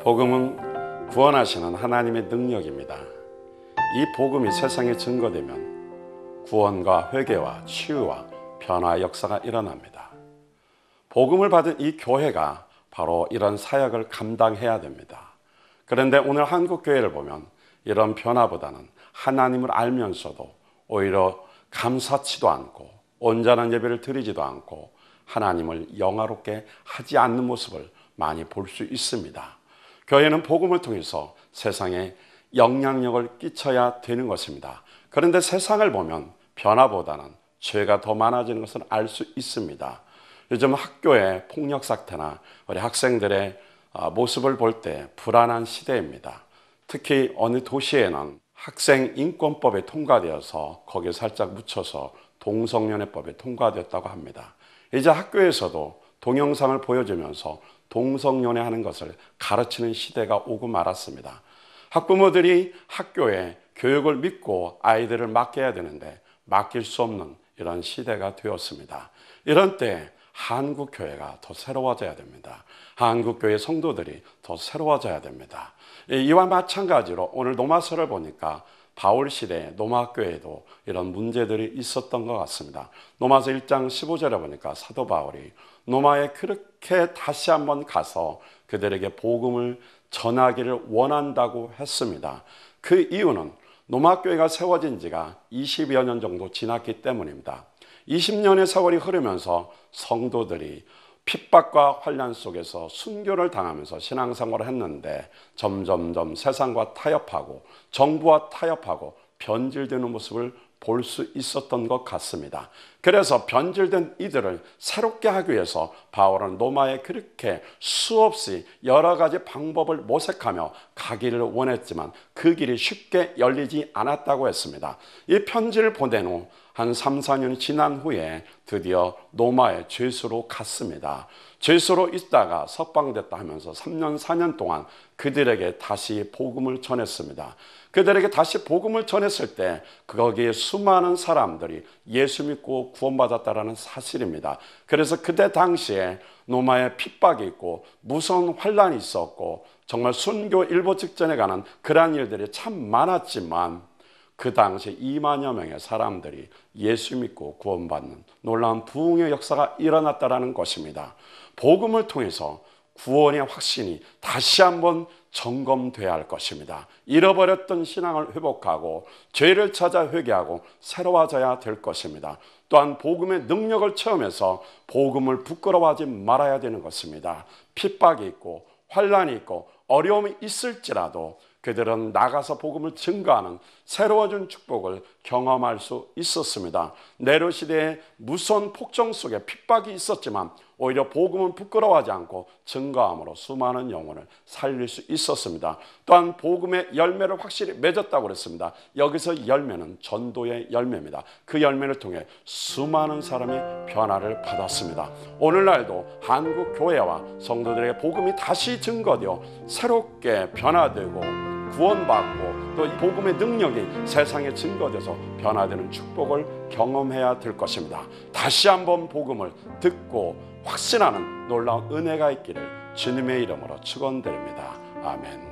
복음은 구원하시는 하나님의 능력입니다. 이 복음이 세상에 증거되면 구원과 회개와 치유와 변화의 역사가 일어납니다. 복음을 받은 이 교회가 바로 이런 사역을 감당해야 됩니다. 그런데 오늘 한국교회를 보면 이런 변화보다는 하나님을 알면서도 오히려 감사치도 않고 온전한 예배를 드리지도 않고 하나님을 영화롭게 하지 않는 모습을 많이 볼 수 있습니다. 교회는 복음을 통해서 세상에 영향력을 끼쳐야 되는 것입니다. 그런데 세상을 보면 변화보다는 죄가 더 많아지는 것을 알 수 있습니다. 요즘 학교의 폭력 사태나 우리 학생들의 모습을 볼 때 불안한 시대입니다. 특히 어느 도시에는 학생 인권법에 통과되어서 거기에 살짝 묻혀서 동성연애법에 통과되었다고 합니다. 이제 학교에서도 동영상을 보여주면서 동성연애하는 것을 가르치는 시대가 오고 말았습니다. 학부모들이 학교에 교육을 믿고 아이들을 맡겨야 되는데 맡길 수 없는 이런 시대가 되었습니다. 이런 때 한국교회가 더 새로워져야 됩니다. 한국교회 성도들이 더 새로워져야 됩니다. 이와 마찬가지로 오늘 로마서를 보니까 바울 시대에 로마교회에도 이런 문제들이 있었던 것 같습니다. 로마서 1장 15절에 보니까 사도 바울이 로마에 그렇게 다시 한번 가서 그들에게 복음을 전하기를 원한다고 했습니다. 그 이유는 로마교회가 세워진 지가 20여 년 정도 지났기 때문입니다. 20년의 세월이 흐르면서 성도들이 핍박과 환난 속에서 순교를 당하면서 신앙생활을 했는데 점점점 세상과 타협하고 정부와 타협하고 변질되는 모습을 볼 수 있었던 것 같습니다. 그래서 변질된 이들을 새롭게 하기 위해서 바울은 로마에 그렇게 수없이 여러 가지 방법을 모색하며 가기를 원했지만 그 길이 쉽게 열리지 않았다고 했습니다. 이 편지를 보낸 후 한 3, 4년이 지난 후에 드디어 로마에 죄수로 갔습니다. 죄수로 있다가 석방됐다 하면서 3년, 4년 동안 그들에게 다시 복음을 전했습니다. 그들에게 다시 복음을 전했을 때 거기에 수많은 사람들이 예수 믿고 구원받았다는 사실입니다. 그래서 그때 당시에 로마에 핍박이 있고 무서운 환란이 있었고 정말 순교 일보 직전에 가는 그러한 일들이 참 많았지만 그 당시 2만여 명의 사람들이 예수 믿고 구원받는 놀라운 부흥의 역사가 일어났다는 것입니다. 복음을 통해서 구원의 확신이 다시 한번 점검돼야 할 것입니다. 잃어버렸던 신앙을 회복하고 죄를 찾아 회개하고 새로워져야 될 것입니다. 또한 복음의 능력을 체험해서 복음을 부끄러워하지 말아야 되는 것입니다. 핍박이 있고 환란이 있고 어려움이 있을지라도 그들은 나가서 복음을 증거하는 새로워진 축복을 경험할 수 있었습니다. 네로 시대의 무서운 폭정 속에 핍박이 있었지만 오히려 복음은 부끄러워하지 않고 증거함으로 수많은 영혼을 살릴 수 있었습니다. 또한 복음의 열매를 확실히 맺었다고 그랬습니다. 여기서 열매는 전도의 열매입니다. 그 열매를 통해 수많은 사람이 변화를 받았습니다. 오늘날도 한국 교회와 성도들의 복음이 다시 증거되어 새롭게 변화되고 구원받고 또 이 복음의 능력이 세상에 증거돼서 변화되는 축복을 경험해야 될 것입니다. 다시 한번 복음을 듣고 확신하는 놀라운 은혜가 있기를 주님의 이름으로 축원드립니다. 아멘.